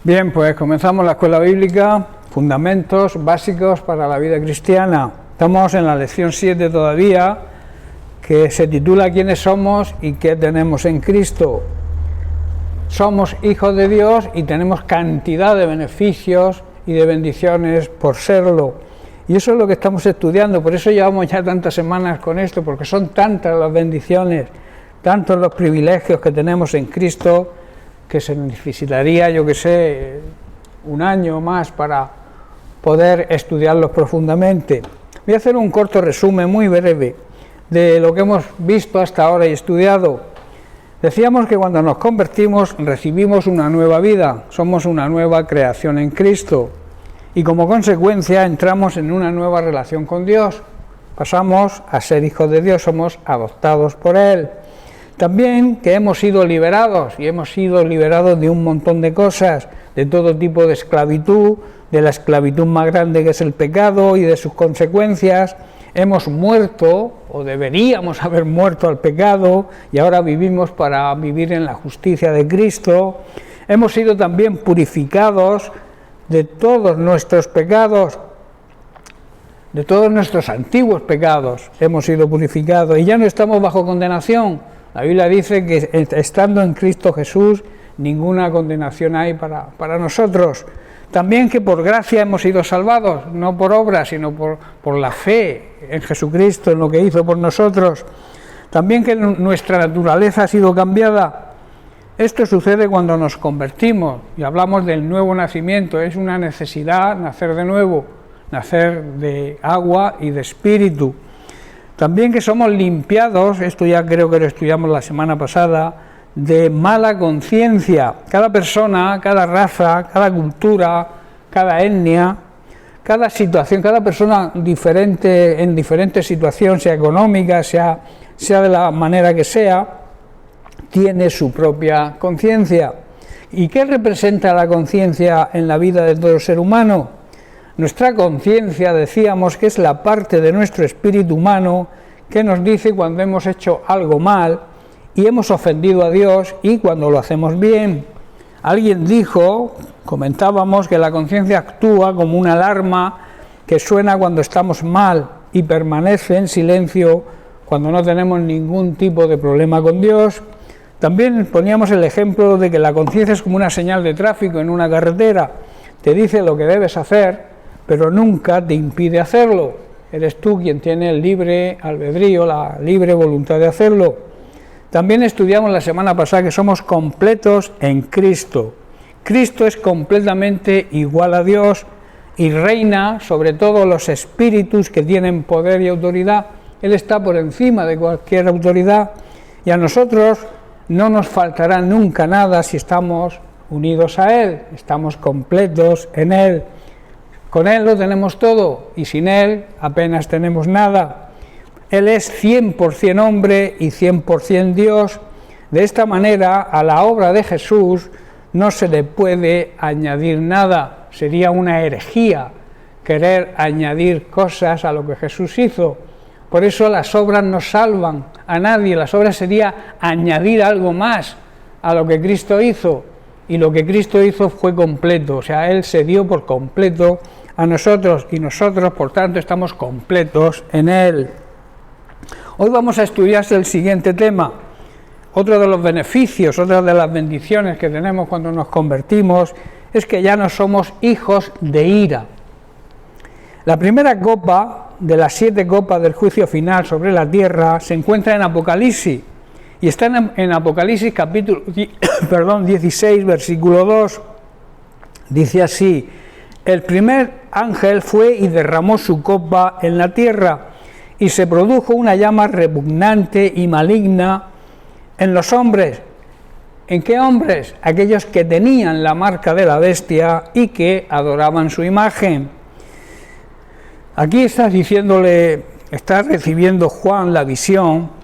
Bien, pues comenzamos la escuela bíblica, fundamentos básicos para la vida cristiana. Estamos en la lección 7 todavía, que se titula ¿Quiénes somos y qué tenemos en Cristo? Somos hijos de Dios y tenemos cantidad de beneficios y de bendiciones por serlo. Y eso es lo que estamos estudiando, por eso llevamos ya tantas semanas con esto, porque son tantas las bendiciones, tantos los privilegios que tenemos en Cristo, que se necesitaría, yo que sé, un año más para poder estudiarlos profundamente. Voy a hacer un corto resumen muy breve de lo que hemos visto hasta ahora y estudiado. Decíamos que cuando nos convertimos recibimos una nueva vida, somos una nueva creación en Cristo y como consecuencia entramos en una nueva relación con Dios. Pasamos a ser hijos de Dios, somos adoptados por Él. También que hemos sido liberados y hemos sido liberados de un montón de cosas, de todo tipo de esclavitud, de la esclavitud más grande que es el pecado y de sus consecuencias. Hemos muerto o deberíamos haber muerto al pecado y ahora vivimos para vivir en la justicia de Cristo. Hemos sido también purificados de todos nuestros pecados, de todos nuestros antiguos pecados. Hemos sido purificados y ya no estamos bajo condenación. La Biblia dice que estando en Cristo Jesús, ninguna condenación hay para nosotros. También que por gracia hemos sido salvados, no por obras, sino por la fe en Jesucristo, en lo que hizo por nosotros. También que nuestra naturaleza ha sido cambiada. Esto sucede cuando nos convertimos y hablamos del nuevo nacimiento. Es una necesidad nacer de nuevo, nacer de agua y de espíritu. También que somos limpiados, esto ya creo que lo estudiamos la semana pasada, de mala conciencia. Cada persona, cada raza, cada cultura, cada etnia, cada situación, cada persona diferente en diferente situación, sea económica, sea de la manera que sea, tiene su propia conciencia. ¿Y qué representa la conciencia en la vida de todo ser humano? Nuestra conciencia, decíamos, que es la parte de nuestro espíritu humano que nos dice cuando hemos hecho algo mal y hemos ofendido a Dios y cuando lo hacemos bien. Alguien dijo, comentábamos, que la conciencia actúa como una alarma que suena cuando estamos mal y permanece en silencio cuando no tenemos ningún tipo de problema con Dios. También poníamos el ejemplo de que la conciencia es como una señal de tráfico en una carretera. Te dice lo que debes hacer, pero nunca te impide hacerlo. Eres tú quien tiene el libre albedrío, la libre voluntad de hacerlo. También estudiamos la semana pasada que somos completos en Cristo. Cristo es completamente igual a Dios y reina sobre todos los espíritus que tienen poder y autoridad. Él está por encima de cualquier autoridad y a nosotros no nos faltará nunca nada si estamos unidos a Él, estamos completos en Él. Con Él lo tenemos todo y sin Él apenas tenemos nada. Él es 100% hombre y 100% Dios. De esta manera, a la obra de Jesús no se le puede añadir nada. Sería una herejía querer añadir cosas a lo que Jesús hizo. Por eso las obras no salvan a nadie. Las obras sería añadir algo más a lo que Cristo hizo. Y lo que Cristo hizo fue completo. O sea, Él se dio por completo a nosotros y nosotros, por tanto, estamos completos en Él. Hoy vamos a estudiar el siguiente tema. Otro de los beneficios, otra de las bendiciones que tenemos cuando nos convertimos es que ya no somos hijos de ira. La primera copa de las 7 copas del juicio final sobre la tierra se encuentra en Apocalipsis y está en Apocalipsis capítulo 16, versículo 2. Dice así: el primer ángel fue y derramó su copa en la tierra, y se produjo una llama repugnante y maligna en los hombres. ¿En qué hombres? Aquellos que tenían la marca de la bestia y que adoraban su imagen. Aquí está recibiendo Juan la visión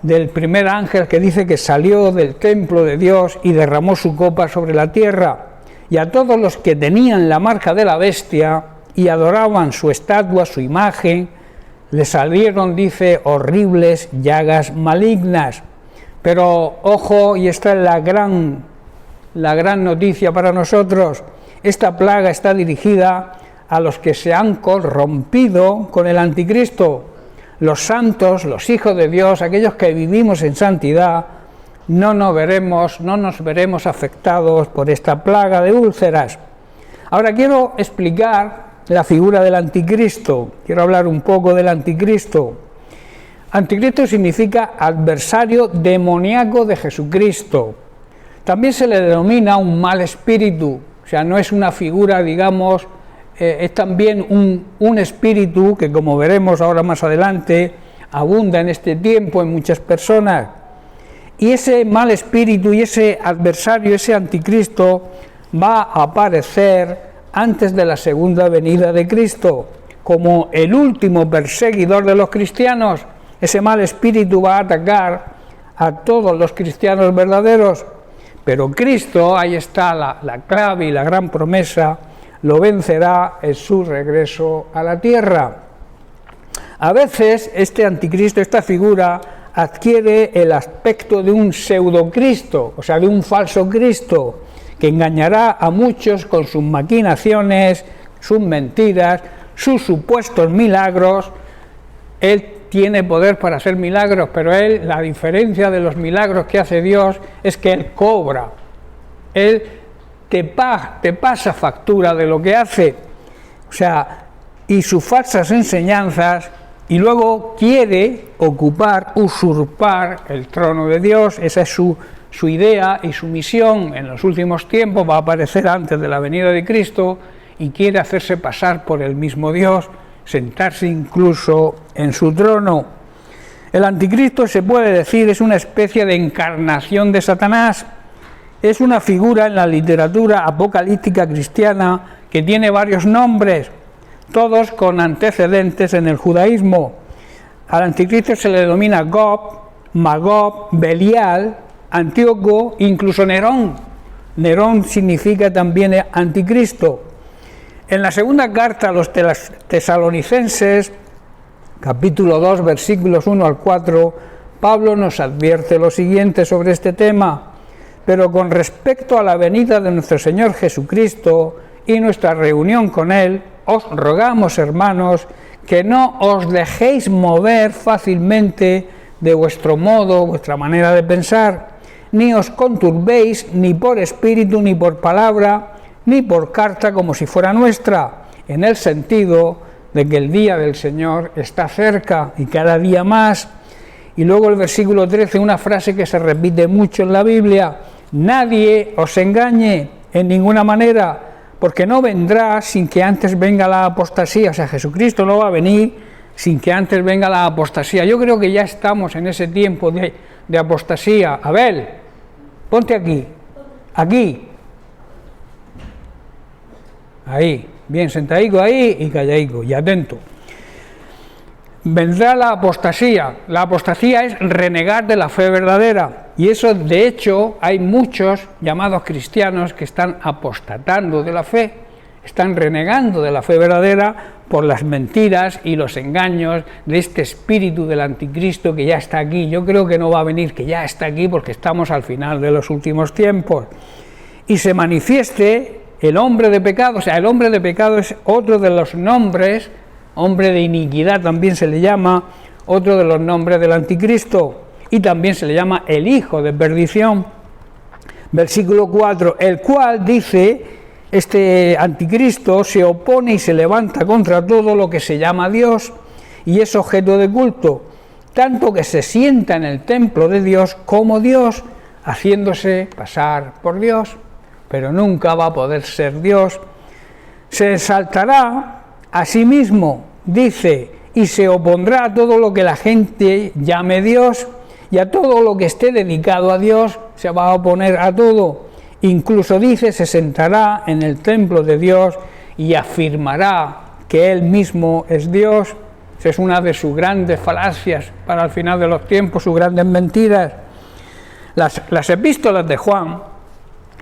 del primer ángel que dice que salió del templo de Dios y derramó su copa sobre la tierra. Y a todos los que tenían la marca de la bestia y adoraban su estatua, su imagen, le salieron, dice, horribles llagas malignas. Pero ojo, y esta es la gran la gran noticia para nosotros. Esta plaga está dirigida a los que se han corrompido con el anticristo. Los santos, los hijos de Dios, aquellos que vivimos en santidad, no nos veremos afectados por esta plaga de úlceras. Ahora quiero explicar la figura del anticristo. Quiero hablar un poco del anticristo. Anticristo significa adversario demoníaco de Jesucristo. También se le denomina un mal espíritu. O sea, no es una figura, digamos, es también un espíritu que, como veremos ahora más adelante, abunda en este tiempo en muchas personas. Y ese mal espíritu y ese adversario, ese anticristo, va a aparecer antes de la segunda venida de Cristo, como el último perseguidor de los cristianos. Ese mal espíritu va a atacar a todos los cristianos verdaderos, pero Cristo, ahí está la clave y la gran promesa, lo vencerá en su regreso a la tierra. A veces este anticristo, esta figura, adquiere el aspecto de un pseudocristo, o sea, de un falso Cristo, que engañará a muchos con sus maquinaciones, sus mentiras, sus supuestos milagros. Él tiene poder para hacer milagros, pero la diferencia de los milagros que hace Dios es que Él cobra. Él te pasa factura de lo que hace. O sea, y sus falsas enseñanzas, y luego quiere usurpar el trono de Dios. Esa es su idea y su misión en los últimos tiempos. Va a aparecer antes de la venida de Cristo y quiere hacerse pasar por el mismo Dios, sentarse incluso en su trono. El anticristo, se puede decir, es una especie de encarnación de Satanás. Es una figura en la literatura apocalíptica cristiana que tiene varios nombres, todos con antecedentes en el judaísmo. Al anticristo se le denomina Gog, Magog, Belial, Antíoco, incluso Nerón. Nerón significa también anticristo. En la segunda carta a los tesalonicenses, capítulo 2, versículos 1 al 4, Pablo nos advierte lo siguiente sobre este tema: pero con respecto a la venida de nuestro Señor Jesucristo y nuestra reunión con Él, os rogamos, hermanos, que no os dejéis mover fácilmente de vuestro modo, vuestra manera de pensar, ni os conturbéis ni por espíritu, ni por palabra, ni por carta como si fuera nuestra, en el sentido de que el día del Señor está cerca y cada día más. Y luego el versículo 13, una frase que se repite mucho en la Biblia: nadie os engañe en ninguna manera, porque no vendrá sin que antes venga la apostasía. O sea, Jesucristo no va a venir sin que antes venga la apostasía. Yo creo que ya estamos en ese tiempo de apostasía. Abel, ponte aquí, ahí, bien sentadico ahí y calladico y atento. Vendrá la apostasía. La apostasía es renegar de la fe verdadera, y eso, de hecho, hay muchos llamados cristianos que están apostatando de la fe, están renegando de la fe verdadera por las mentiras y los engaños de este espíritu del anticristo que ya está aquí. Yo creo que no va a venir, que ya está aquí, porque estamos al final de los últimos tiempos. Y se manifieste el hombre de pecado. O sea, el hombre de pecado es otro de los nombres, hombre de iniquidad también se le llama, otro de los nombres del anticristo, y también se le llama el hijo de perdición. Versículo 4, el cual dice, este anticristo se opone y se levanta contra todo lo que se llama Dios y es objeto de culto, tanto que se sienta en el templo de Dios como Dios, haciéndose pasar por Dios, pero nunca va a poder ser Dios. Se exaltará a sí mismo, dice, y se opondrá a todo lo que la gente llame Dios, y a todo lo que esté dedicado a Dios se va a oponer a todo. Incluso dice, se sentará en el templo de Dios y afirmará que Él mismo es Dios. Esa es una de sus grandes falacias para el final de los tiempos, sus grandes mentiras. Las epístolas de Juan,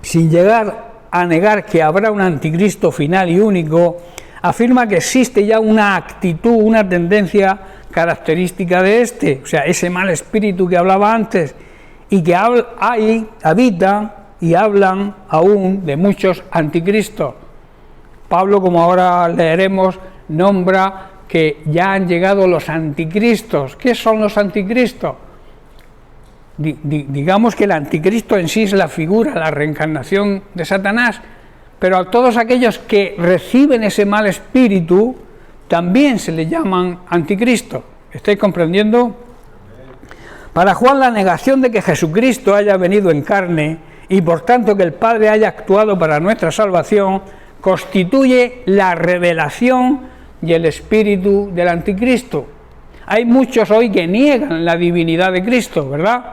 sin llegar a negar que habrá un anticristo final y único, afirma que existe ya una actitud, una tendencia característica de este, o sea, ese mal espíritu que hablaba antes, y que habita y hablan aún de muchos anticristos. Pablo, como ahora leeremos, nombra que ya han llegado los anticristos. ¿Qué son los anticristos? Digamos que el anticristo en sí es la figura, la reencarnación de Satanás, pero a todos aquellos que reciben ese mal espíritu también se le llaman anticristo. ¿Estáis comprendiendo? Para Juan, la negación de que Jesucristo haya venido en carne y por tanto que el Padre haya actuado para nuestra salvación constituye la revelación y el espíritu del anticristo. Hay muchos hoy que niegan la divinidad de Cristo, ¿verdad?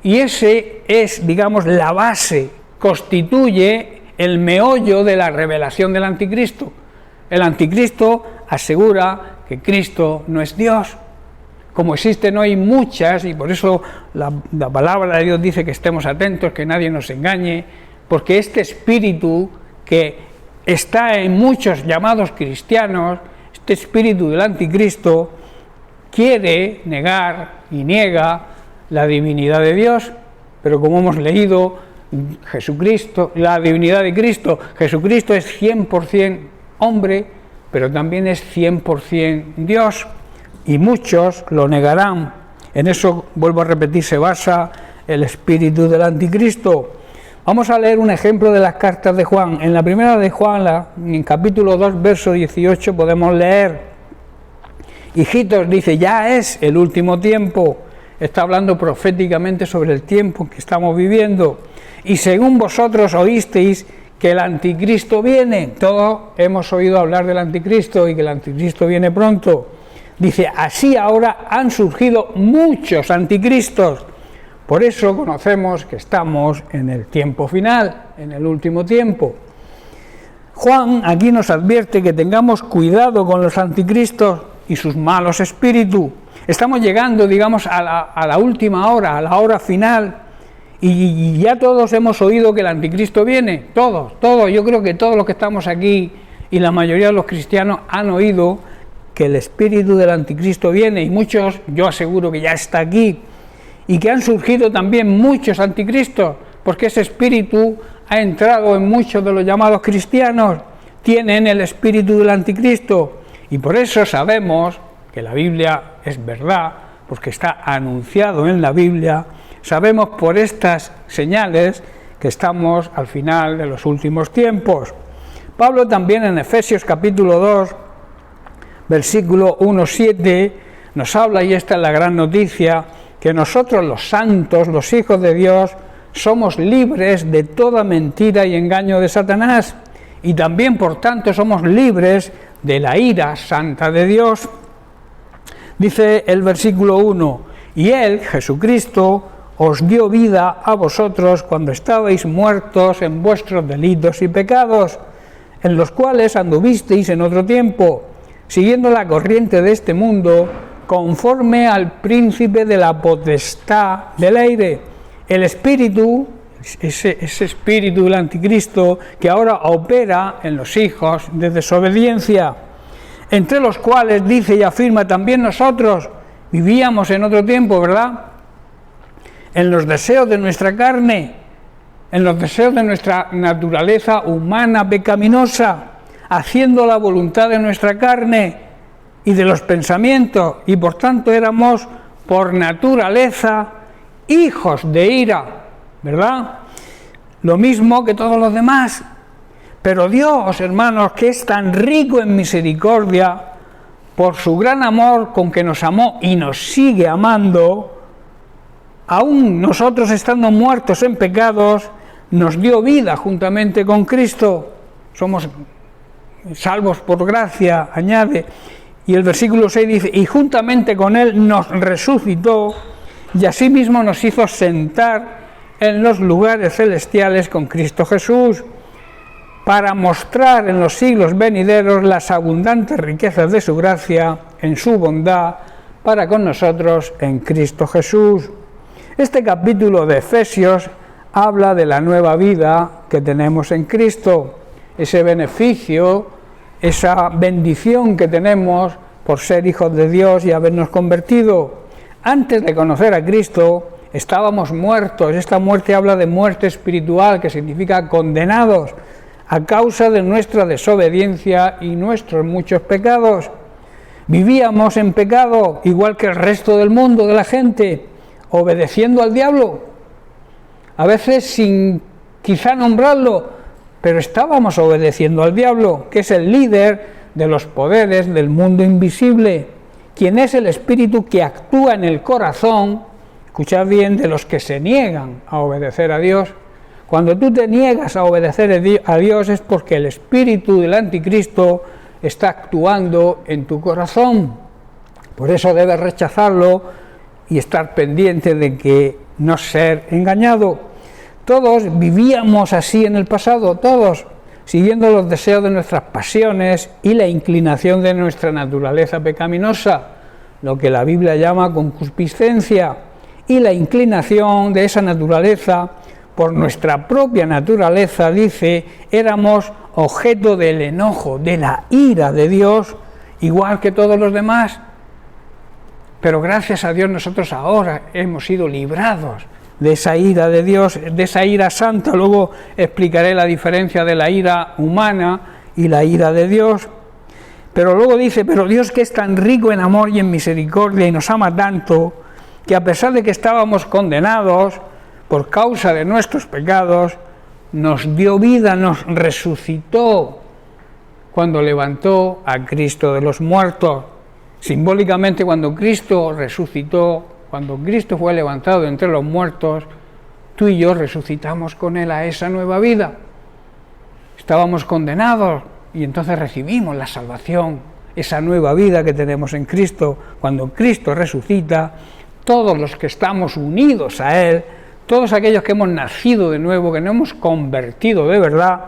Y ese es, digamos, la base, constituye el meollo de la revelación del anticristo. El anticristo asegura que Cristo no es Dios. Como existen hoy muchas, y por eso la palabra de Dios dice que estemos atentos, que nadie nos engañe, porque este espíritu que está en muchos llamados cristianos, este espíritu del anticristo, quiere negar y niega la divinidad de Dios, pero como hemos leído, Jesucristo, la divinidad de Cristo, Jesucristo es 100% hombre, pero también es 100% Dios, y muchos lo negarán. En eso, vuelvo a repetir, se basa el espíritu del anticristo. Vamos a leer un ejemplo de las cartas de Juan. En la primera de Juan, en capítulo 2, verso 18, podemos leer: hijitos, dice, ya es el último tiempo. Está hablando proféticamente sobre el tiempo que estamos viviendo. Y según vosotros oísteis que el anticristo viene. Todos hemos oído hablar del anticristo y que el anticristo viene pronto. Dice, así ahora han surgido muchos anticristos. Por eso conocemos que estamos en el tiempo final, en el último tiempo. Juan aquí nos advierte que tengamos cuidado con los anticristos y sus malos espíritus. Estamos llegando, digamos, a la última hora, a la hora final, y ya todos hemos oído que el anticristo viene, todos, yo creo que todos los que estamos aquí y la mayoría de los cristianos han oído que el espíritu del anticristo viene, y muchos, yo aseguro que ya está aquí, y que han surgido también muchos anticristos, porque ese espíritu ha entrado en muchos de los llamados cristianos, tienen el espíritu del anticristo, y por eso sabemos que la Biblia es verdad, porque está anunciado en la Biblia. Sabemos por estas señales que estamos al final de los últimos tiempos. Pablo también en Efesios capítulo 2, versículo 1-7, nos habla, y esta es la gran noticia, que nosotros los santos, los hijos de Dios, somos libres de toda mentira y engaño de Satanás, y también por tanto somos libres de la ira santa de Dios. Dice el versículo 1, y Él, Jesucristo, os dio vida a vosotros cuando estabais muertos en vuestros delitos y pecados, en los cuales anduvisteis en otro tiempo, siguiendo la corriente de este mundo, conforme al príncipe de la potestad del aire, el espíritu, ese espíritu del anticristo que ahora opera en los hijos de desobediencia, entre los cuales dice y afirma también nosotros vivíamos en otro tiempo, ¿verdad? En los deseos de nuestra carne, en los deseos de nuestra naturaleza humana pecaminosa, haciendo la voluntad de nuestra carne y de los pensamientos, y por tanto éramos por naturaleza hijos de ira, ¿verdad? Lo mismo que todos los demás. Pero Dios, hermanos, que es tan rico en misericordia, por su gran amor con que nos amó y nos sigue amando, aún nosotros estando muertos en pecados, nos dio vida juntamente con Cristo. Somos salvos por gracia, añade. Y el versículo 6 dice, y juntamente con Él nos resucitó, y asimismo nos hizo sentar en los lugares celestiales con Cristo Jesús, para mostrar en los siglos venideros las abundantes riquezas de su gracia en su bondad para con nosotros en Cristo Jesús. Este capítulo de Efesios habla de la nueva vida que tenemos en Cristo, ese beneficio, esa bendición que tenemos por ser hijos de Dios y habernos convertido. Antes de conocer a Cristo, estábamos muertos. Esta muerte habla de muerte espiritual, que significa condenados a causa de nuestra desobediencia y nuestros muchos pecados. Vivíamos en pecado, igual que el resto del mundo, de la gente, obedeciendo al diablo, a veces sin quizá nombrarlo, pero estábamos obedeciendo al diablo, que es el líder de los poderes del mundo invisible, quien es el espíritu que actúa en el corazón, escuchad bien, de los que se niegan a obedecer a Dios. Cuando tú te niegas a obedecer a Dios es porque el espíritu del anticristo está actuando en tu corazón. Por eso debes rechazarlo y estar pendiente de que no ser engañado. Todos vivíamos así en el pasado, todos, siguiendo los deseos de nuestras pasiones y la inclinación de nuestra naturaleza pecaminosa, lo que la Biblia llama concupiscencia, y la inclinación de esa naturaleza por nuestra propia naturaleza, dice, éramos objeto del enojo, de la ira de Dios, igual que todos los demás. Pero gracias a Dios nosotros ahora hemos sido librados de esa ira de Dios, de esa ira santa. Luego explicaré la diferencia de la ira humana y la ira de Dios. Pero luego dice, pero Dios, que es tan rico en amor y en misericordia y nos ama tanto, que a pesar de que estábamos condenados por causa de nuestros pecados, nos dio vida, nos resucitó cuando levantó a Cristo de los muertos. Simbólicamente, cuando Cristo resucitó, cuando Cristo fue levantado entre los muertos, tú y yo resucitamos con Él a esa nueva vida. Estábamos condenados y entonces recibimos la salvación, esa nueva vida que tenemos en Cristo. Cuando Cristo resucita, todos los que estamos unidos a Él, todos aquellos que hemos nacido de nuevo, que nos hemos convertido de verdad,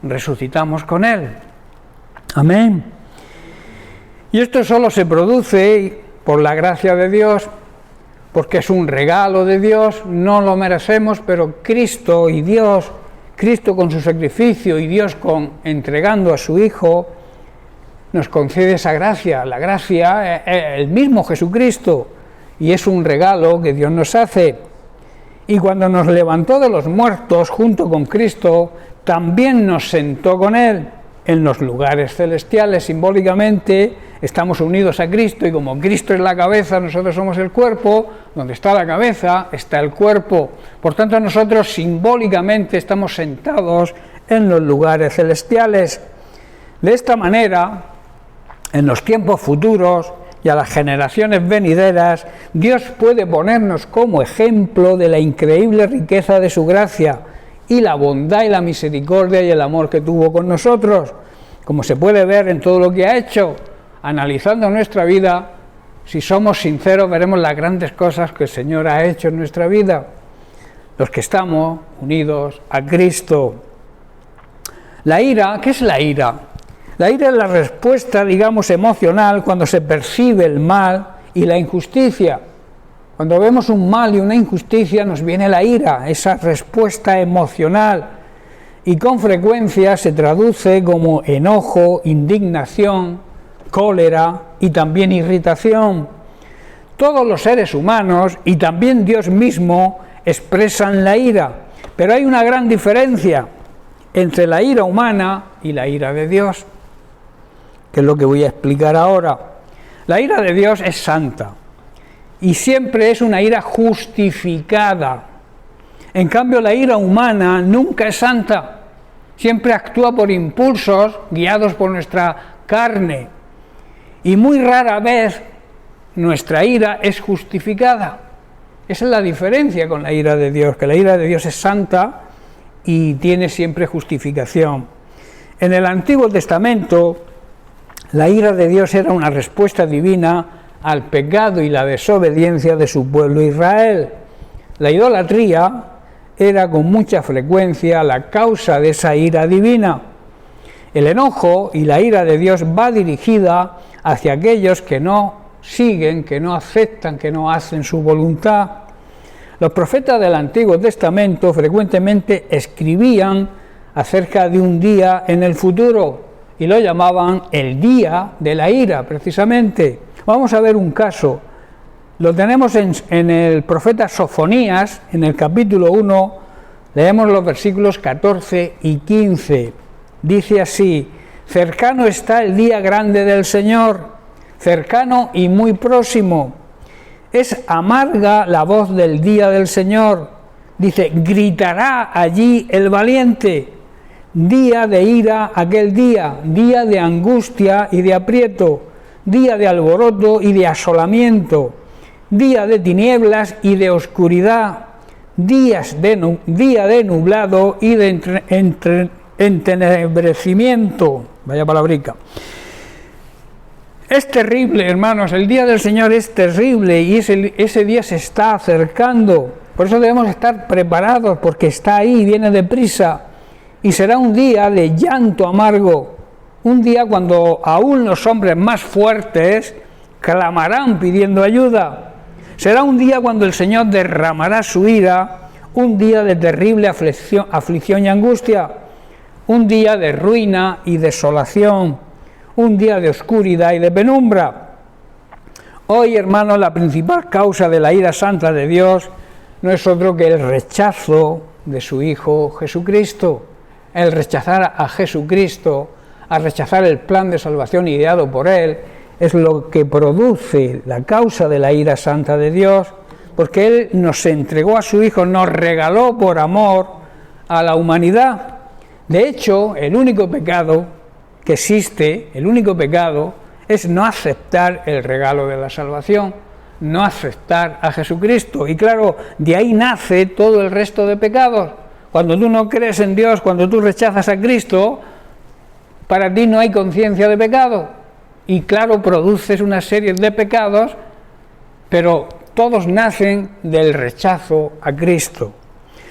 resucitamos con Él. Amén. Y esto solo se produce por la gracia de Dios, porque es un regalo de Dios, no lo merecemos, pero Cristo y Dios, Cristo con su sacrificio y Dios entregando a su Hijo, nos concede esa gracia. La gracia es el mismo Jesucristo y es un regalo que Dios nos hace. Y cuando nos levantó de los muertos junto con Cristo, también nos sentó con Él en los lugares celestiales. Simbólicamente estamos unidos a Cristo y como Cristo es la cabeza, nosotros somos el cuerpo. Donde está la cabeza está el cuerpo. Por tanto, nosotros simbólicamente estamos sentados en los lugares celestiales. De esta manera, en los tiempos futuros y a las generaciones venideras, Dios puede ponernos como ejemplo de la increíble riqueza de su gracia y la bondad y la misericordia y el amor que tuvo con nosotros, como se puede ver en todo lo que ha hecho. Analizando nuestra vida, si somos sinceros, veremos las grandes cosas que el Señor ha hecho en nuestra vida, los que estamos unidos a Cristo. La ira, ¿qué es la ira? La ira es la respuesta, digamos, emocional cuando se percibe el mal y la injusticia. Cuando vemos un mal y una injusticia nos viene la ira, esa respuesta emocional, y con frecuencia se traduce como enojo, indignación, cólera y también irritación. Todos los seres humanos y también Dios mismo expresan la ira, pero hay una gran diferencia entre la ira humana y la ira de Dios, que es lo que voy a explicar ahora. La ira de Dios es santa y siempre es una ira justificada. En cambio, la ira humana nunca es santa, siempre actúa por impulsos guiados por nuestra carne y muy rara vez nuestra ira es justificada. Esa es la diferencia con la ira de Dios, que la ira de Dios es santa y tiene siempre justificación. En el Antiguo Testamento, la ira de Dios era una respuesta divina al pecado y la desobediencia de su pueblo Israel. La idolatría era con mucha frecuencia la causa de esa ira divina. El enojo y la ira de Dios va dirigida hacia aquellos que no siguen, que no aceptan, que no hacen su voluntad. Los profetas del Antiguo Testamento frecuentemente escribían acerca de un día en el futuro y lo llamaban el día de la ira, precisamente. Vamos a ver un caso Lo tenemos en el profeta Sofonías, en el capítulo 1, leemos los versículos 14 y 15. Dice así: cercano está el día grande del Señor, cercano y muy próximo. Es amarga la voz del día del Señor. Dice: gritará allí el valiente. Día de ira aquel día, día de angustia y de aprieto, día de alboroto y de asolamiento, día de tinieblas y de oscuridad, día de nublado y de entenebrecimiento. Vaya palabrica. Es terrible, hermanos, el día del Señor es terrible y ese día se está acercando. Por eso debemos estar preparados, porque está ahí, viene deprisa. Y será un día de llanto amargo, un día cuando aún los hombres más fuertes clamarán pidiendo ayuda. Será un día cuando el Señor derramará su ira, un día de terrible aflicción y angustia, un día de ruina y desolación, un día de oscuridad y de penumbra. Hoy, hermanos, la principal causa de la ira santa de Dios no es otro que el rechazo de su Hijo Jesucristo. El rechazar a Jesucristo, a rechazar el plan de salvación ideado por Él, es lo que produce la causa de la ira santa de Dios, porque Él nos entregó a su Hijo, nos regaló por amor a la humanidad. De hecho, el único pecado que existe, el único pecado, es no aceptar el regalo de la salvación, no aceptar a Jesucristo. Y claro, de ahí nace todo el resto de pecados. Cuando tú no crees en Dios, cuando tú rechazas a Cristo, para ti no hay conciencia de pecado. Y claro, produces una serie de pecados, pero todos nacen del rechazo a Cristo.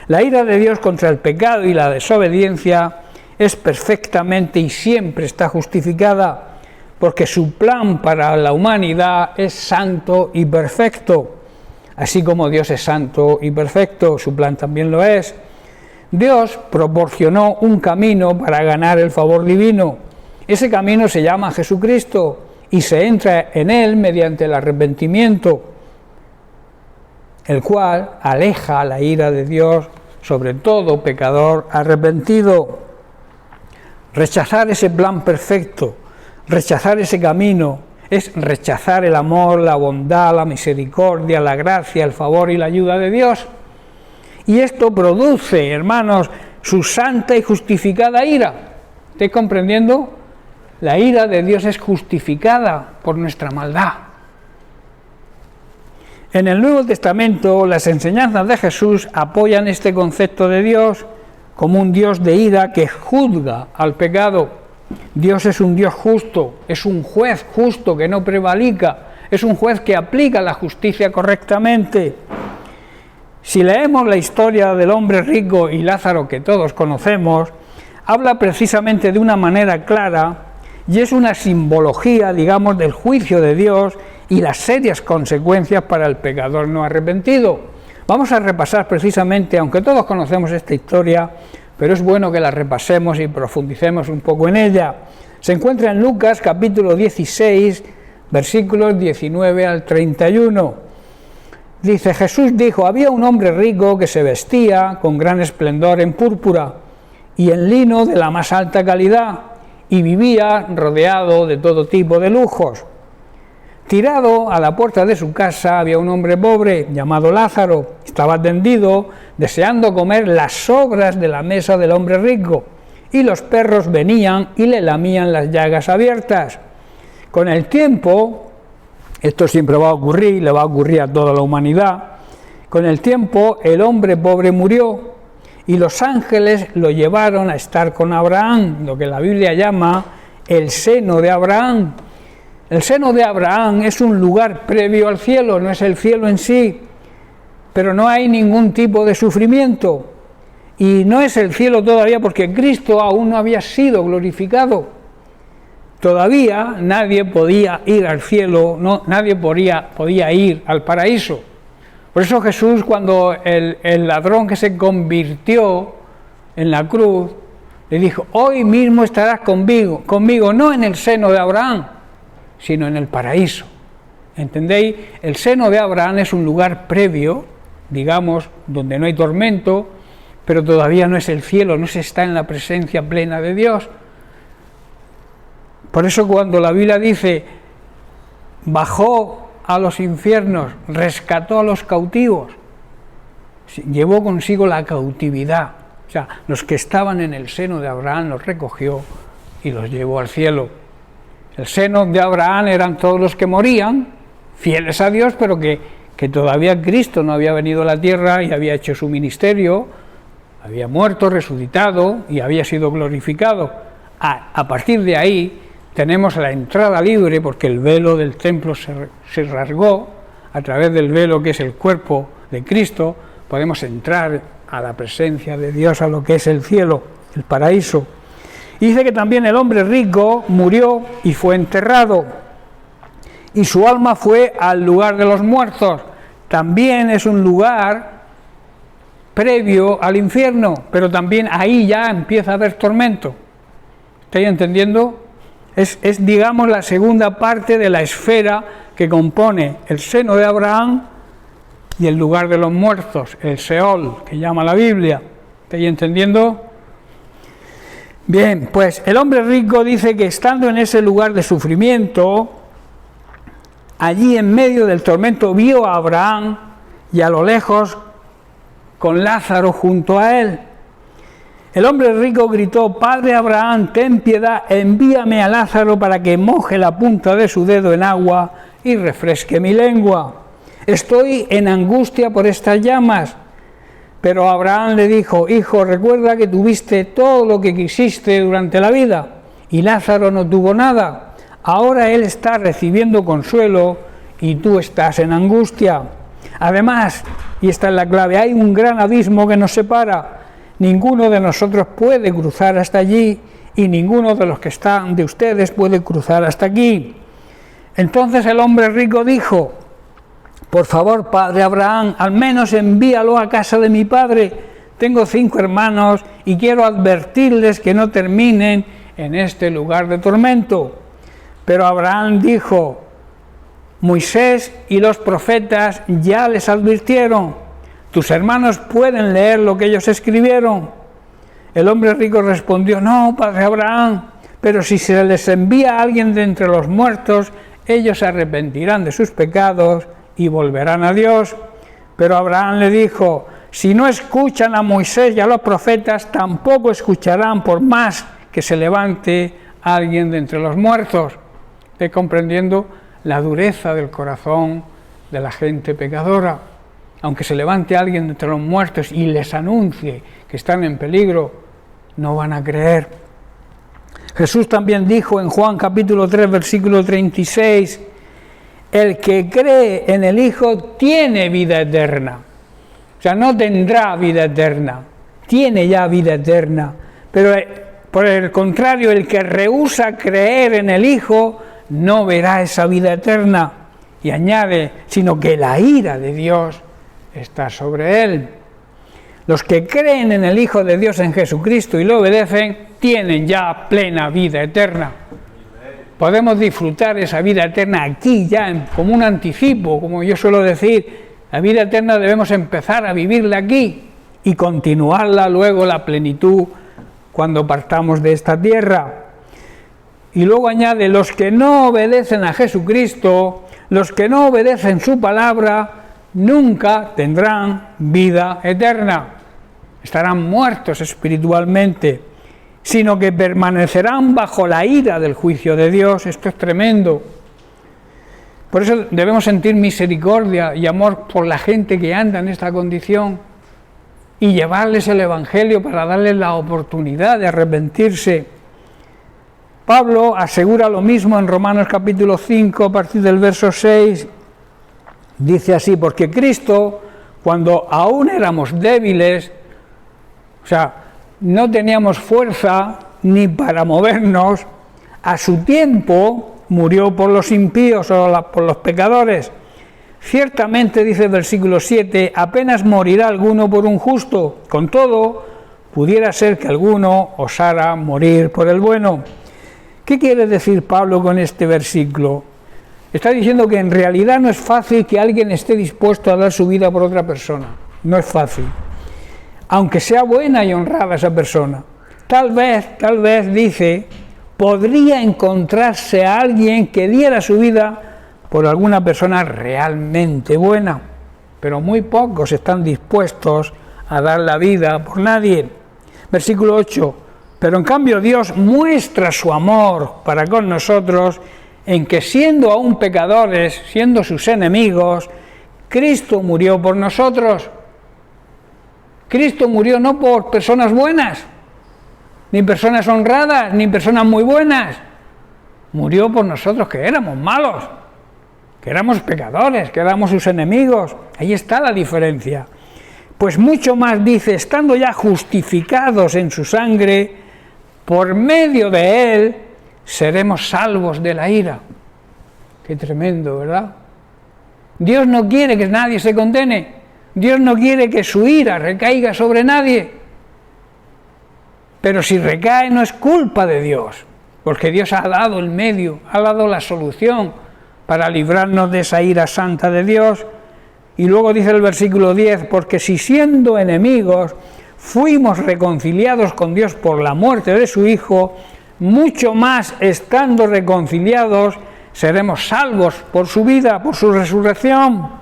La ira de Dios contra el pecado y la desobediencia es perfectamente y siempre está justificada, porque su plan para la humanidad es santo y perfecto. Así como Dios es santo y perfecto, su plan también lo es. Dios proporcionó un camino para ganar el favor divino. Ese camino se llama Jesucristo y se entra en él mediante el arrepentimiento, el cual aleja la ira de Dios sobre todo pecador arrepentido. Rechazar ese plan perfecto, rechazar ese camino, es rechazar el amor, la bondad, la misericordia, la gracia, el favor y la ayuda de Dios. Y esto produce, hermanos, su santa y justificada ira. ¿Estáis comprendiendo? La ira de Dios es justificada por nuestra maldad. En el Nuevo Testamento, las enseñanzas de Jesús apoyan este concepto de Dios como un Dios de ira que juzga al pecado. Dios es un Dios justo, es un juez justo que no prevarica, es un juez que aplica la justicia correctamente. Si leemos la historia del hombre rico y Lázaro que todos conocemos, habla precisamente de una manera clara y es una simbología, digamos, del juicio de Dios y las serias consecuencias para el pecador no arrepentido. Vamos a repasar precisamente, aunque todos conocemos esta historia, pero es bueno que la repasemos y profundicemos un poco en ella. Se encuentra en Lucas capítulo 16, versículos 19 al 31. Dice: Jesús dijo: había un hombre rico que se vestía con gran esplendor en púrpura y en lino de la más alta calidad, y vivía rodeado de todo tipo de lujos. Tirado a la puerta de su casa había un hombre pobre llamado Lázaro. Estaba tendido, deseando comer las sobras de la mesa del hombre rico, y los perros venían y le lamían las llagas abiertas. Con el tiempo, esto siempre va a ocurrir, le va a ocurrir a toda la humanidad, con el tiempo el hombre pobre murió y los ángeles lo llevaron a estar con Abraham, lo que la Biblia llama el seno de Abraham. El seno de Abraham es un lugar previo al cielo, no es el cielo en sí, pero no hay ningún tipo de sufrimiento. Y no es el cielo todavía porque Cristo aún no había sido glorificado. Todavía nadie podía ir al cielo, nadie podía ir al paraíso. Por eso Jesús, cuando el ladrón que se convirtió en la cruz, le dijo: hoy mismo estarás conmigo, no en el seno de Abraham, sino en el paraíso, ¿entendéis? El seno de Abraham es un lugar previo, digamos, donde no hay tormento, pero todavía no es el cielo, no se está en la presencia plena de Dios. Por eso cuando la Biblia dice, bajó a los infiernos, rescató a los cautivos, llevó consigo la cautividad. O sea, los que estaban en el seno de Abraham los recogió y los llevó al cielo. El seno de Abraham eran todos los que morían, fieles a Dios, pero que todavía Cristo no había venido a la tierra y había hecho su ministerio, había muerto, resucitado y había sido glorificado. A partir de ahí tenemos la entrada libre, porque el velo del templo se rasgó. A través del velo, que es el cuerpo de Cristo, podemos entrar a la presencia de Dios, a lo que es el cielo, el paraíso. Y dice que también el hombre rico murió y fue enterrado, y su alma fue al lugar de los muertos. También es un lugar previo al infierno, pero también ahí ya empieza a haber tormento. ¿Estáis entendiendo? Es digamos la segunda parte de la esfera que compone el seno de Abraham y el lugar de los muertos, el Seol, que llama la Biblia. ¿Estáis entendiendo? Bien, pues el hombre rico dice que estando en ese lugar de sufrimiento, allí en medio del tormento vio a Abraham y a lo lejos con Lázaro junto a él. El hombre rico gritó: Padre Abraham, ten piedad, envíame a Lázaro para que moje la punta de su dedo en agua y refresque mi lengua. Estoy en angustia por estas llamas. Pero Abraham le dijo: Hijo, recuerda que tuviste todo lo que quisiste durante la vida, y Lázaro no tuvo nada. Ahora él está recibiendo consuelo y tú estás en angustia. Además, y esta es la clave, hay un gran abismo que nos separa. Ninguno de nosotros puede cruzar hasta allí, y ninguno de los que están de ustedes puede cruzar hasta aquí. Entonces el hombre rico dijo: Por favor, padre Abraham, al menos envíalo a casa de mi padre. Tengo 5 hermanos y quiero advertirles que no terminen en este lugar de tormento. Pero Abraham dijo: Moisés y los profetas ya les advirtieron. Tus hermanos pueden leer lo que ellos escribieron. El hombre rico respondió: No, padre Abraham, pero si se les envía a alguien de entre los muertos, ellos se arrepentirán de sus pecados y volverán a Dios. Pero Abraham le dijo: Si no escuchan a Moisés y a los profetas, tampoco escucharán por más que se levante alguien de entre los muertos. ¿Estáis comprendiendo la dureza del corazón de la gente pecadora? Aunque se levante alguien de entre los muertos y les anuncie que están en peligro, no van a creer. Jesús también dijo en Juan capítulo 3, versículo 36, el que cree en el Hijo tiene vida eterna. O sea, no tendrá vida eterna, tiene ya vida eterna. Pero por el contrario, el que rehúsa creer en el Hijo no verá esa vida eterna. Y añade, sino que la ira de Dios está sobre él. Los que creen en el Hijo de Dios, en Jesucristo, y lo obedecen, tienen ya plena vida eterna. Podemos disfrutar esa vida eterna aquí ya, como un anticipo, como yo suelo decir. La vida eterna debemos empezar a vivirla aquí y continuarla luego la plenitud cuando partamos de esta tierra. Y luego añade, los que no obedecen a Jesucristo, los que no obedecen su palabra, nunca tendrán vida eterna. Estarán muertos espiritualmente, sino que permanecerán bajo la ira del juicio de Dios. Esto es tremendo. Por eso debemos sentir misericordia y amor por la gente que anda en esta condición y llevarles el Evangelio para darles la oportunidad de arrepentirse. Pablo asegura lo mismo en Romanos capítulo 5, a partir del verso 6. Dice así: porque Cristo, cuando aún éramos débiles, o sea, no teníamos fuerza ni para movernos, a su tiempo murió por los impíos o por los pecadores. Ciertamente, dice el versículo 7, apenas morirá alguno por un justo. Con todo, pudiera ser que alguno osara morir por el bueno. ¿Qué quiere decir Pablo con este versículo? Está diciendo que en realidad no es fácil que alguien esté dispuesto a dar su vida por otra persona. No es fácil. Aunque sea buena y honrada esa persona. Tal vez, dice, podría encontrarse a alguien que diera su vida por alguna persona realmente buena. Pero muy pocos están dispuestos a dar la vida por nadie. Versículo 8. Pero en cambio Dios muestra su amor para con nosotros en que siendo aún pecadores, siendo sus enemigos, Cristo murió por nosotros. Cristo murió no por personas buenas, ni personas honradas, ni personas muy buenas. Murió por nosotros que éramos malos, que éramos pecadores, que éramos sus enemigos. Ahí está la diferencia. Pues mucho más dice, estando ya justificados en su sangre, por medio de él seremos salvos de la ira. Qué tremendo, ¿verdad? Dios no quiere que nadie se condene. Dios no quiere que su ira recaiga sobre nadie. Pero si recae no es culpa de Dios, porque Dios ha dado el medio, ha dado la solución para librarnos de esa ira santa de Dios. Y luego dice el versículo 10, porque si siendo enemigos fuimos reconciliados con Dios por la muerte de su Hijo, mucho más estando reconciliados seremos salvos por su vida, por su resurrección.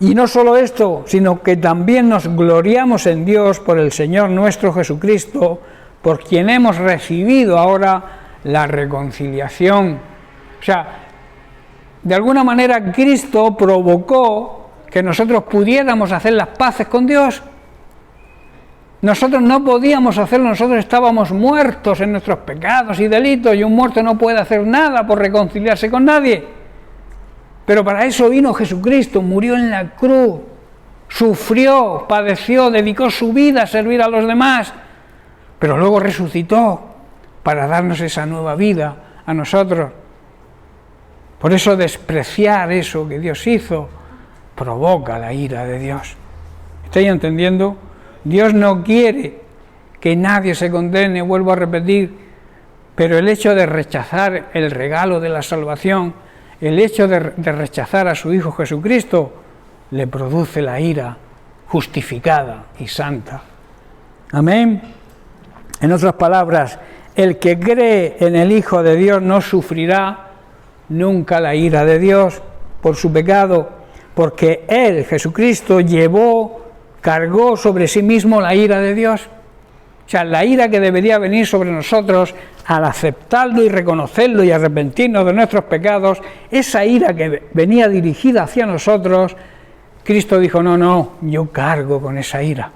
Y no solo esto, sino que también nos gloriamos en Dios por el Señor nuestro Jesucristo, por quien hemos recibido ahora la reconciliación. O sea, de alguna manera Cristo provocó que nosotros pudiéramos hacer las paces con Dios. Nosotros no podíamos hacerlo, nosotros estábamos muertos en nuestros pecados y delitos, y un muerto no puede hacer nada por reconciliarse con nadie. Pero para eso vino Jesucristo, murió en la cruz, sufrió, padeció, dedicó su vida a servir a los demás, pero luego resucitó para darnos esa nueva vida a nosotros. Por eso despreciar eso que Dios hizo provoca la ira de Dios. ¿Estáis entendiendo? Dios no quiere que nadie se condene, vuelvo a repetir, pero el hecho de rechazar el regalo de la salvación, el hecho de rechazar a su Hijo Jesucristo, le produce la ira justificada y santa. Amén. En otras palabras, el que cree en el Hijo de Dios no sufrirá nunca la ira de Dios por su pecado, porque Él, Jesucristo, cargó sobre sí mismo la ira de Dios. O sea, la ira que debería venir sobre nosotros al aceptarlo y reconocerlo y arrepentirnos de nuestros pecados, esa ira que venía dirigida hacia nosotros, Cristo dijo, no, yo cargo con esa ira.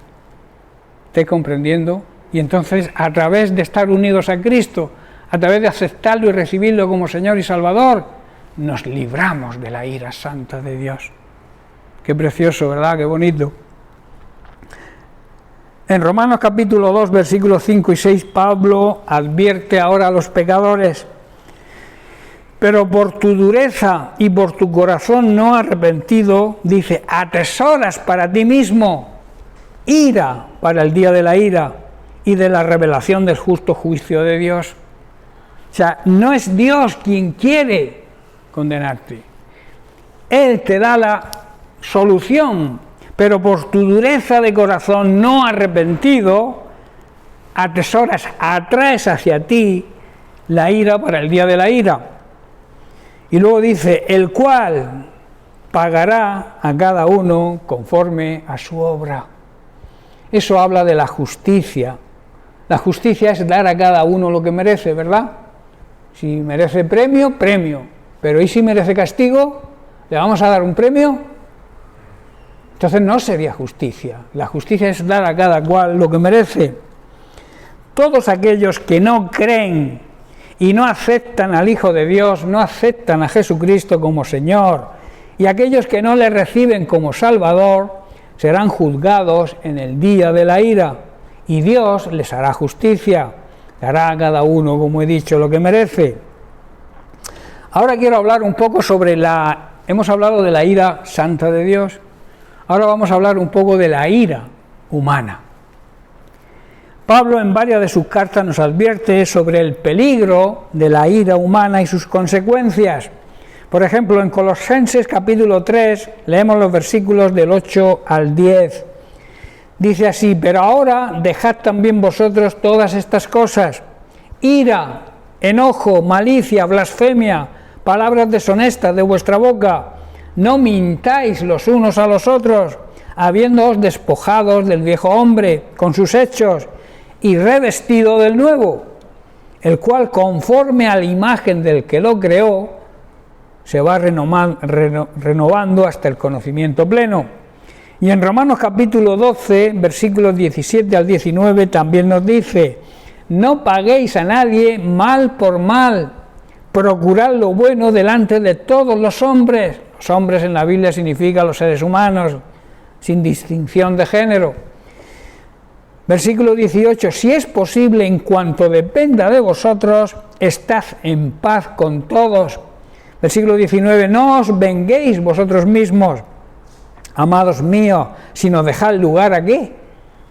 ¿Estáis comprendiendo? Y entonces, a través de estar unidos a Cristo, a través de aceptarlo y recibirlo como Señor y Salvador, nos libramos de la ira santa de Dios. Qué precioso, ¿verdad? Qué bonito. En Romanos capítulo 2, versículos 5 y 6, Pablo advierte ahora a los pecadores: pero por tu dureza y por tu corazón no arrepentido, dice, atesoras para ti mismo ira para el día de la ira y de la revelación del justo juicio de Dios. O sea, no es Dios quien quiere condenarte. Él te da la solución, pero por tu dureza de corazón no arrepentido, atraes hacia ti la ira para el día de la ira. Y luego dice, el cual pagará a cada uno conforme a su obra. Eso habla de la justicia. La justicia es dar a cada uno lo que merece, ¿verdad? Si merece premio, premio. Pero ¿y si merece castigo? ¿Le vamos a dar un premio? Entonces no sería justicia. La justicia es dar a cada cual lo que merece. Todos aquellos que no creen y no aceptan al Hijo de Dios, no aceptan a Jesucristo como Señor, y aquellos que no le reciben como Salvador, serán juzgados en el día de la ira, y Dios les hará justicia, dará a cada uno, como he dicho, lo que merece. Ahora quiero hablar un poco sobre hemos hablado de la ira santa de Dios, ahora vamos a hablar un poco de la ira humana. Pablo en varias de sus cartas nos advierte sobre el peligro de la ira humana y sus consecuencias. Por ejemplo, en Colosenses capítulo 3 leemos los versículos del 8 al 10. Dice así: pero ahora dejad también vosotros todas estas cosas: ira, enojo, malicia, blasfemia, palabras deshonestas de vuestra boca. No mintáis los unos a los otros, habiéndoos despojados del viejo hombre con sus hechos y revestido del nuevo, el cual conforme a la imagen del que lo creó se va renovando hasta el conocimiento pleno. Y en Romanos capítulo 12, versículos 17 al 19 también nos dice: no paguéis a nadie mal por mal, procurad lo bueno delante de todos los hombres. Los hombres en la Biblia significa los seres humanos, sin distinción de género. Versículo 18: si es posible, en cuanto dependa de vosotros, estad en paz con todos. Versículo 19: no os venguéis vosotros mismos, amados míos, sino dejad lugar ¿a qué?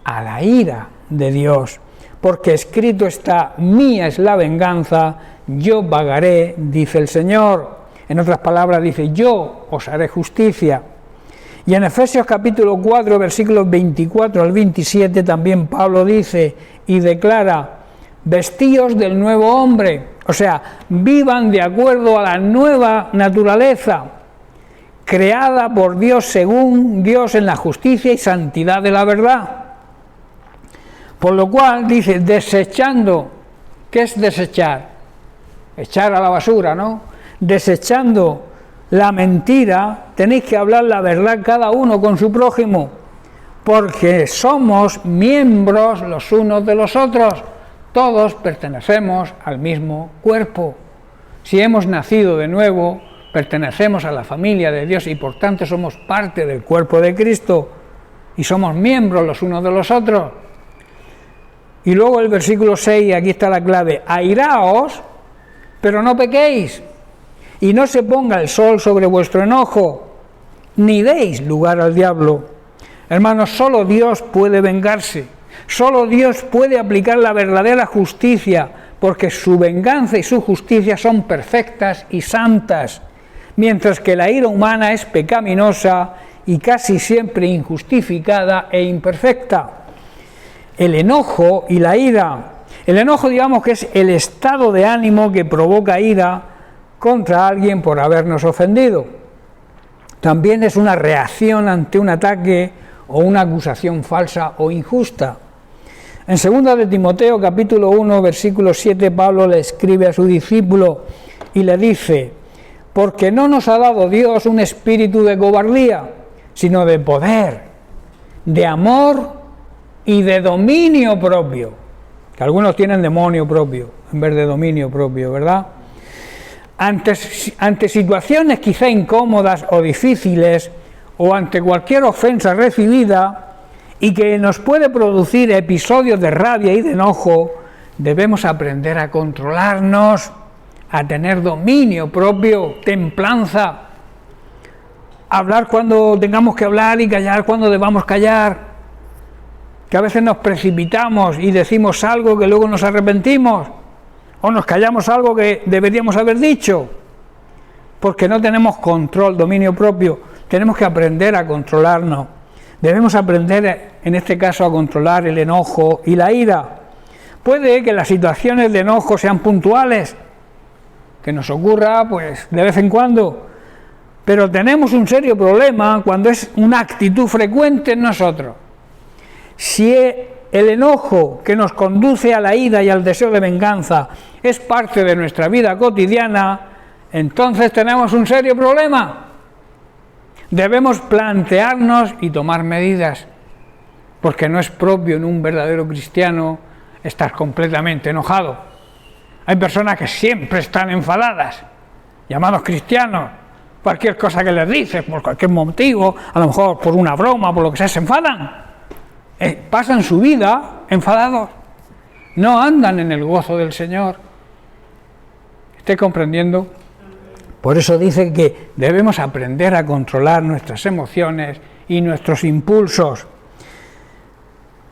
A la ira de Dios. Porque escrito está: mía es la venganza, yo pagaré, dice el Señor. En otras palabras dice: yo os haré justicia. Y en Efesios capítulo 4, versículos 24 al 27 también Pablo dice y declara: vestíos del nuevo hombre. O sea, vivan de acuerdo a la nueva naturaleza, creada por Dios según Dios en la justicia y santidad de la verdad. Por lo cual dice: desechando. ¿Qué es desechar? Echar a la basura, ¿no? Desechando la mentira, tenéis que hablar la verdad cada uno con su prójimo, porque somos miembros los unos de los otros. Todos pertenecemos al mismo cuerpo. Si hemos nacido de nuevo, pertenecemos a la familia de Dios y por tanto somos parte del cuerpo de Cristo y somos miembros los unos de los otros. Y luego el versículo 6, aquí está la clave: airaos, pero no pequéis, y no se ponga el sol sobre vuestro enojo, ni deis lugar al diablo. Hermanos, solo Dios puede vengarse. Solo Dios puede aplicar la verdadera justicia, porque su venganza y su justicia son perfectas y santas, mientras que la ira humana es pecaminosa y casi siempre injustificada e imperfecta. El enojo y la ira. El enojo, digamos que es el estado de ánimo que provoca ira contra alguien por habernos ofendido. También es una reacción ante un ataque o una acusación falsa o injusta. En 2 de Timoteo capítulo 1 versículo 7 Pablo le escribe a su discípulo y le dice: porque no nos ha dado Dios un espíritu de cobardía, sino de poder, de amor y de dominio propio. Que algunos tienen demonio propio en vez de dominio propio, ¿verdad? Ante situaciones quizá incómodas o difíciles, o ante cualquier ofensa recibida y que nos puede producir episodios de rabia y de enojo, debemos aprender a controlarnos, a tener dominio propio, templanza, hablar cuando tengamos que hablar y callar cuando debamos callar, que a veces nos precipitamos y decimos algo que luego nos arrepentimos, o nos callamos algo que deberíamos haber dicho, porque no tenemos control, dominio propio. Tenemos que aprender a controlarnos. Debemos aprender, en este caso, a controlar el enojo y la ira. Puede que las situaciones de enojo sean puntuales, que nos ocurra pues de vez en cuando, pero tenemos un serio problema cuando es una actitud frecuente en nosotros. Si el enojo que nos conduce a la ira y al deseo de venganza es parte de nuestra vida cotidiana, entonces tenemos un serio problema. Debemos plantearnos y tomar medidas, porque no es propio en un verdadero cristiano estar completamente enojado. Hay personas que siempre están enfadadas, llamados cristianos, cualquier cosa que les dices, por cualquier motivo, a lo mejor por una broma, por lo que sea, se enfadan. Pasan su vida enfadados, no andan en el gozo del Señor. ¿Estáis comprendiendo? Por eso dice que debemos aprender a controlar nuestras emociones y nuestros impulsos.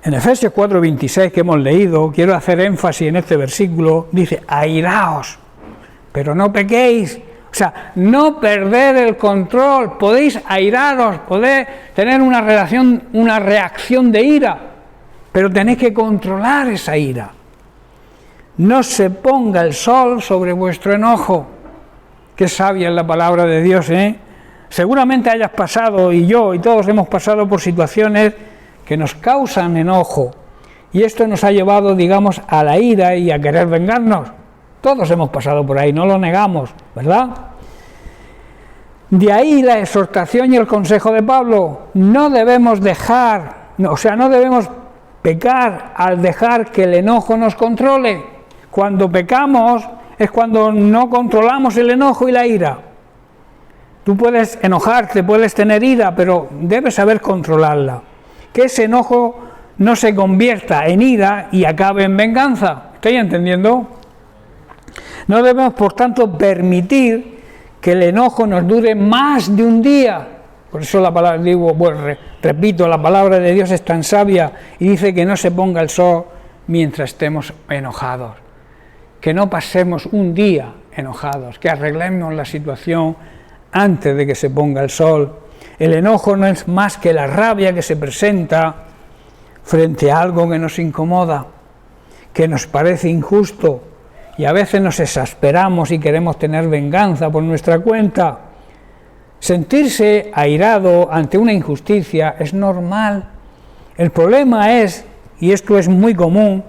En Efesios 4:26 que hemos leído, quiero hacer énfasis en este versículo, dice: airaos, pero no pequéis. O sea, no perder el control. Podéis airaros, podéis tener una reacción de ira, pero tenéis que controlar esa ira. No se ponga el sol sobre vuestro enojo. Qué sabia es la palabra de Dios, ¿eh? Seguramente hayas pasado, y yo y todos hemos pasado por situaciones que nos causan enojo, y esto nos ha llevado, digamos, a la ira y a querer vengarnos. Todos hemos pasado por ahí, no lo negamos, ¿verdad? De ahí la exhortación y el consejo de Pablo. No debemos no debemos pecar al dejar que el enojo nos controle. Cuando pecamos es cuando no controlamos el enojo y la ira. Tú puedes enojarte, puedes tener ira, pero debes saber controlarla. Que ese enojo no se convierta en ira y acabe en venganza. ¿Estáis entendiendo? No debemos, por tanto, permitir que el enojo nos dure más de un día. Por eso la palabra, repito, la palabra de Dios es tan sabia y dice que no se ponga el sol mientras estemos enojados. Que no pasemos un día enojados, que arreglemos la situación antes de que se ponga el sol. El enojo no es más que la rabia que se presenta frente a algo que nos incomoda, que nos parece injusto, y a veces nos exasperamos y queremos tener venganza por nuestra cuenta. Sentirse airado ante una injusticia es normal. El problema es, y esto es muy común,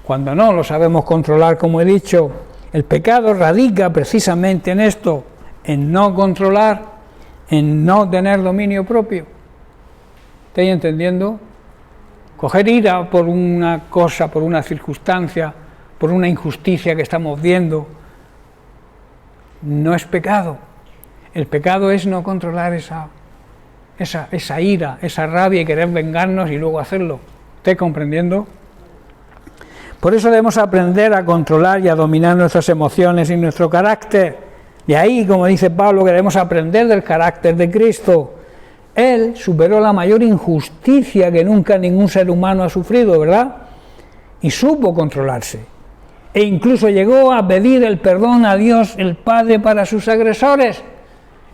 cuando no lo sabemos controlar, como he dicho, el pecado radica precisamente en esto, en no controlar, en no tener dominio propio. ¿Estáis entendiendo? Coger ira por una cosa, por una circunstancia, por una injusticia que estamos viendo, no es pecado. El pecado es no controlar esa ira, esa rabia y querer vengarnos y luego hacerlo. ¿Estáis comprendiendo? Por eso debemos aprender a controlar y a dominar nuestras emociones y nuestro carácter. De ahí, como dice Pablo, que debemos aprender del carácter de Cristo. Él superó la mayor injusticia que nunca ningún ser humano ha sufrido, ¿verdad? Y supo controlarse. E incluso llegó a pedir el perdón a Dios el Padre para sus agresores.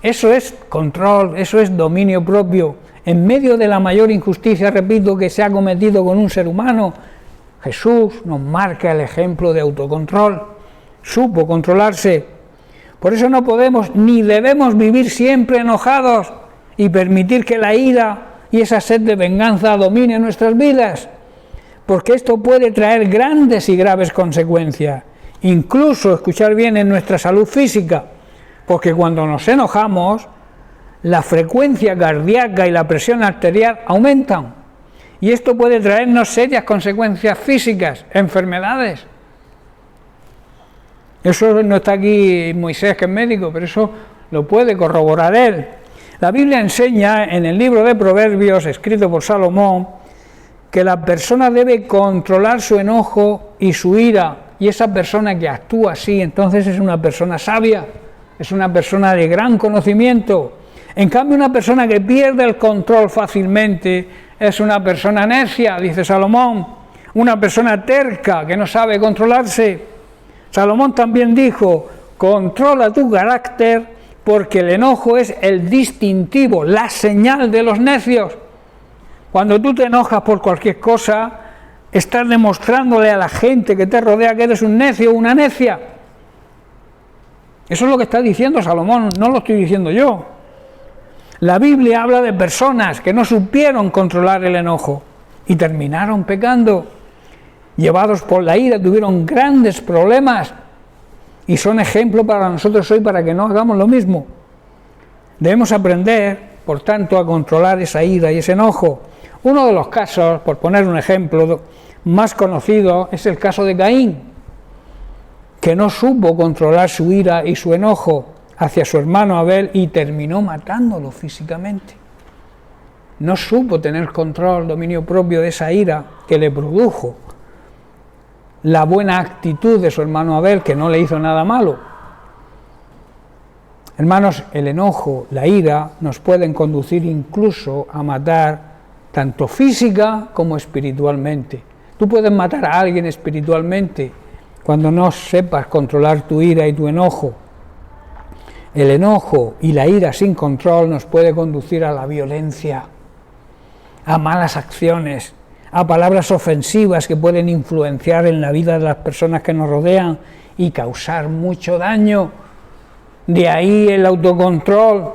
Eso es control, eso es dominio propio. En medio de la mayor injusticia, repito, que se ha cometido con un ser humano, Jesús nos marca el ejemplo de autocontrol. Supo controlarse. Por eso no podemos ni debemos vivir siempre enojados y permitir que la ira y esa sed de venganza domine nuestras vidas, porque esto puede traer grandes y graves consecuencias, incluso, escuchar bien, en nuestra salud física, porque cuando nos enojamos, la frecuencia cardíaca y la presión arterial aumentan, y esto puede traernos serias consecuencias físicas, enfermedades. Eso no está aquí Moisés, que es médico, pero eso lo puede corroborar él. La Biblia enseña en el libro de Proverbios, escrito por Salomón, que la persona debe controlar su enojo y su ira, y esa persona que actúa así, entonces es una persona sabia, es una persona de gran conocimiento. En cambio, una persona que pierde el control fácilmente es una persona necia, dice Salomón, una persona terca que no sabe controlarse. Salomón también dijo: controla tu carácter, porque el enojo es el distintivo, la señal de los necios. Cuando tú te enojas por cualquier cosa, estás demostrándole a la gente que te rodea que eres un necio o una necia. Eso es lo que está diciendo Salomón, no lo estoy diciendo yo. La Biblia habla de personas que no supieron controlar el enojo y terminaron pecando. Llevados por la ira, tuvieron grandes problemas y son ejemplo para nosotros hoy para que no hagamos lo mismo. Debemos aprender, por tanto, a controlar esa ira y ese enojo. Uno de los casos, por poner un ejemplo más conocido, es el caso de Caín, que no supo controlar su ira y su enojo hacia su hermano Abel y terminó matándolo físicamente. No supo tener control, dominio propio de esa ira que le produjo la buena actitud de su hermano Abel, que no le hizo nada malo. Hermanos, el enojo, la ira, nos pueden conducir incluso a matar tanto física como espiritualmente. Tú puedes matar a alguien espiritualmente cuando no sepas controlar tu ira y tu enojo. el enojo y la ira sin control nos puede conducir a la violencia, a malas acciones, a palabras ofensivas que pueden influenciar en la vida de las personas que nos rodean y causar mucho daño. De ahí el autocontrol,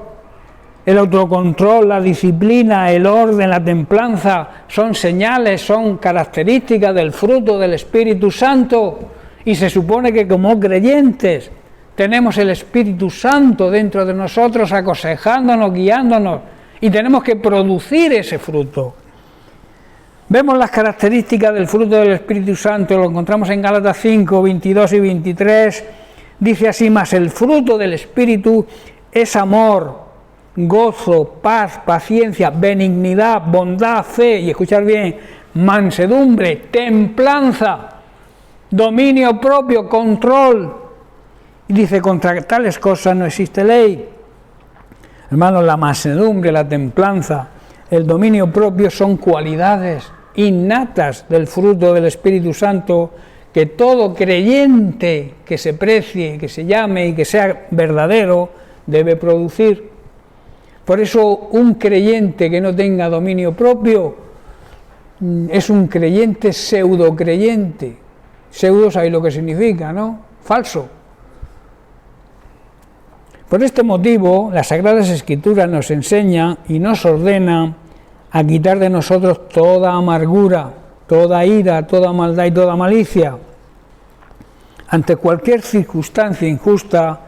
la disciplina, el orden, la templanza, son señales, son características del fruto del Espíritu Santo, y se supone que como creyentes tenemos el Espíritu Santo dentro de nosotros aconsejándonos, guiándonos, y tenemos que producir ese fruto. Vemos las características del fruto del Espíritu Santo, lo encontramos en Gálatas 5, 22 y 23, dice así: mas el fruto del Espíritu es amor, gozo, paz, paciencia, benignidad, bondad, fe, y escuchar bien, mansedumbre, templanza, dominio propio, control. Y dice, contra tales cosas no existe ley. Hermanos, la mansedumbre, la templanza, el dominio propio son cualidades innatas del fruto del Espíritu Santo que todo creyente que se precie, que se llame y que sea verdadero debe producir. Por eso un creyente que no tenga dominio propio es un creyente pseudo-creyente. Pseudo, ¿sabéis lo que significa, no? Falso. Por este motivo, las Sagradas Escrituras nos enseñan y nos ordenan a quitar de nosotros toda amargura, toda ira, toda maldad y toda malicia. Ante cualquier circunstancia injusta,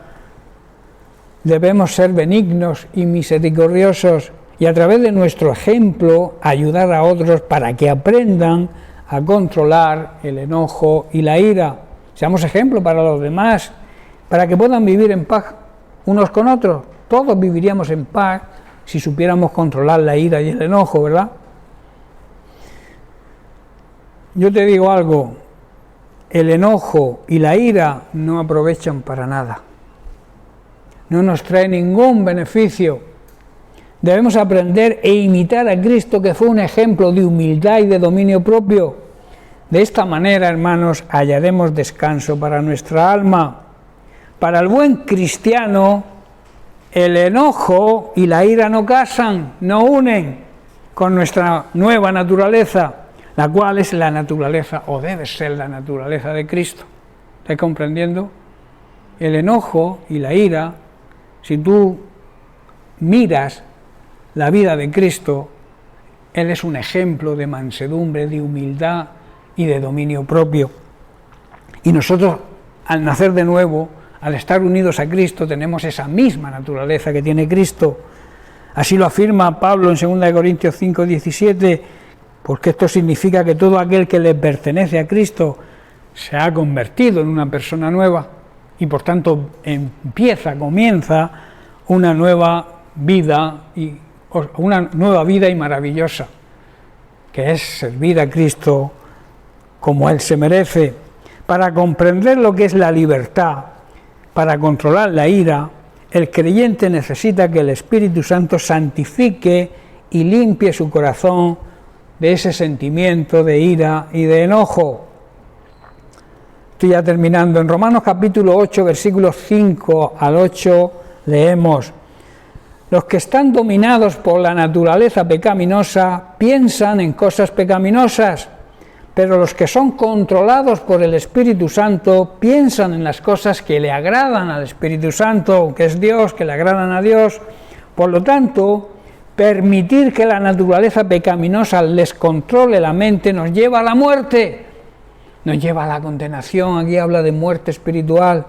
debemos ser benignos y misericordiosos y a través de nuestro ejemplo ayudar a otros para que aprendan a controlar el enojo y la ira. Seamos ejemplo para los demás, para que puedan vivir en paz unos con otros. Todos viviríamos en paz si supiéramos controlar la ira y el enojo, ¿verdad? Yo te digo algo, el enojo y la ira no aprovechan para nada. No nos trae ningún beneficio. Debemos aprender e imitar a Cristo, que fue un ejemplo de humildad y de dominio propio. De esta manera, hermanos, hallaremos descanso para nuestra alma. Para el buen cristiano, el enojo y la ira no casan, no unen con nuestra nueva naturaleza, la cual es la naturaleza, o debe ser la naturaleza de Cristo. ¿Estás comprendiendo? El enojo y la ira, si tú miras la vida de Cristo, Él es un ejemplo de mansedumbre, de humildad y de dominio propio. Y nosotros, al nacer de nuevo, al estar unidos a Cristo, tenemos esa misma naturaleza que tiene Cristo. Así lo afirma Pablo en 2 Corintios 5, 17, porque esto significa que todo aquel que le pertenece a Cristo se ha convertido en una persona nueva y por tanto comienza una nueva vida y maravillosa, que es servir a Cristo como Él se merece. Para comprender lo que es la libertad, para controlar la ira, el creyente necesita que el Espíritu Santo santifique y limpie su corazón de ese sentimiento de ira y de enojo. Estoy ya terminando. En Romanos capítulo 8, versículos 5 al 8, leemos: los que están dominados por la naturaleza pecaminosa piensan en cosas pecaminosas, pero los que son controlados por el Espíritu Santo piensan en las cosas que le agradan al Espíritu Santo, que es Dios, que le agradan a Dios. Por lo tanto, permitir que la naturaleza pecaminosa les controle la mente nos lleva a la muerte, nos lleva a la condenación. Aquí habla de muerte espiritual.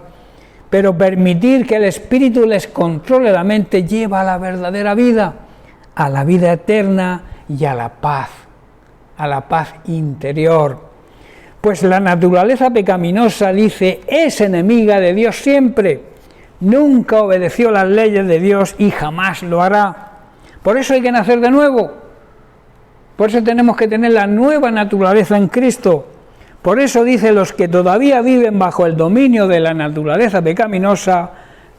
Pero permitir que el Espíritu les controle la mente lleva a la verdadera vida, a la vida eterna y a la paz interior. Pues la naturaleza pecaminosa, dice, es enemiga de Dios siempre. Nunca obedeció las leyes de Dios y jamás lo hará. Por eso hay que nacer de nuevo. Por eso tenemos que tener la nueva naturaleza en Cristo. Por eso dice, los que todavía viven bajo el dominio de la naturaleza pecaminosa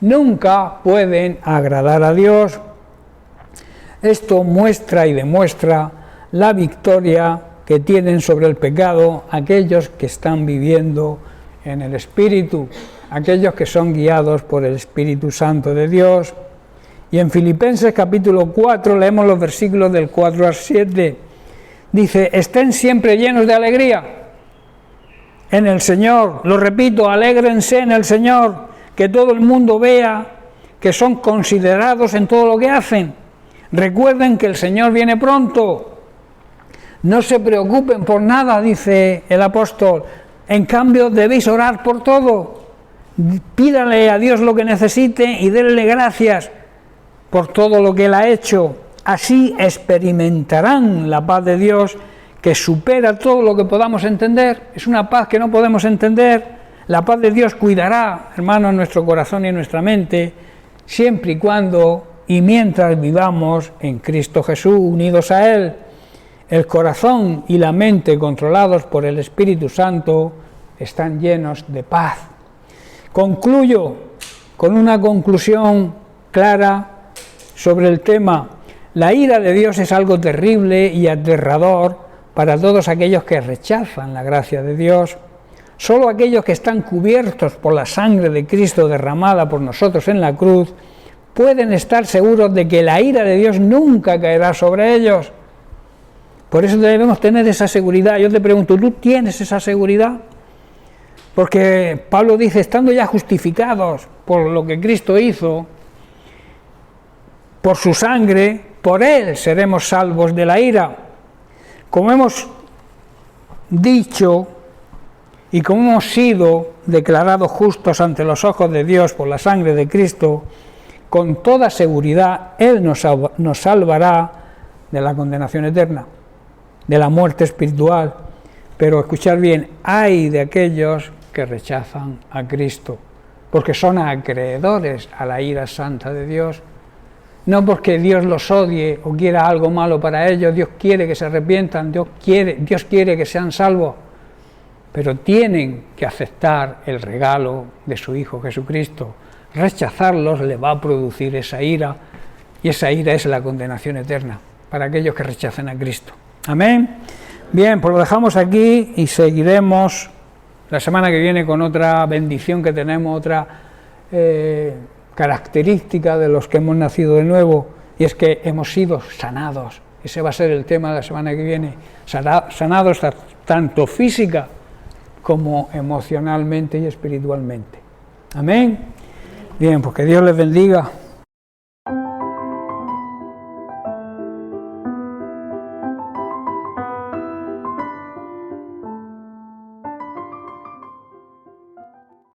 nunca pueden agradar a Dios. Esto muestra y demuestra la victoria que tienen sobre el pecado aquellos que están viviendo en el Espíritu, aquellos que son guiados por el Espíritu Santo de Dios. Y en Filipenses capítulo 4 leemos los versículos del 4 al 7. Dice, estén siempre llenos de alegría en el Señor. Lo repito, alégrense en el Señor, que todo el mundo vea que son considerados en todo lo que hacen. Recuerden que el Señor viene pronto. No se preocupen por nada, dice el apóstol. En cambio, debéis orar por todo. Pídale a Dios lo que necesite y denle gracias por todo lo que Él ha hecho. Así experimentarán la paz de Dios, que supera todo lo que podamos entender. Es una paz que no podemos entender. La paz de Dios cuidará, hermanos, nuestro corazón y nuestra mente, siempre y cuando y mientras vivamos en Cristo Jesús, unidos a Él. El corazón y la mente, controlados por el Espíritu Santo, están llenos de paz. Concluyo con una conclusión clara sobre el tema. La ira de Dios es algo terrible y aterrador para todos aquellos que rechazan la gracia de Dios. Solo aquellos que están cubiertos por la sangre de Cristo derramada por nosotros en la cruz pueden estar seguros de que la ira de Dios nunca caerá sobre ellos. Por eso debemos tener esa seguridad. Yo te pregunto, ¿tú tienes esa seguridad? Porque Pablo dice, estando ya justificados por lo que Cristo hizo, por su sangre, por Él seremos salvos de la ira. Como hemos dicho y como hemos sido declarados justos ante los ojos de Dios por la sangre de Cristo, con toda seguridad Él nos salvará de la condenación eterna, de la muerte espiritual. Pero escuchad bien, ay de aquellos que rechazan a Cristo, porque son acreedores a la ira santa de Dios. No porque Dios los odie o quiera algo malo para ellos. Dios quiere que se arrepientan, Dios quiere que sean salvos, pero tienen que aceptar el regalo de su Hijo Jesucristo. Rechazarlos le va a producir esa ira, y esa ira es la condenación eterna para aquellos que rechacen a Cristo. Amén. Bien, pues lo dejamos aquí y seguiremos la semana que viene con otra bendición que tenemos, otra característica de los que hemos nacido de nuevo, y es que hemos sido sanados. Ese va a ser el tema de la semana que viene, sanados tanto física como emocionalmente y espiritualmente. Amén. Bien, pues que Dios les bendiga.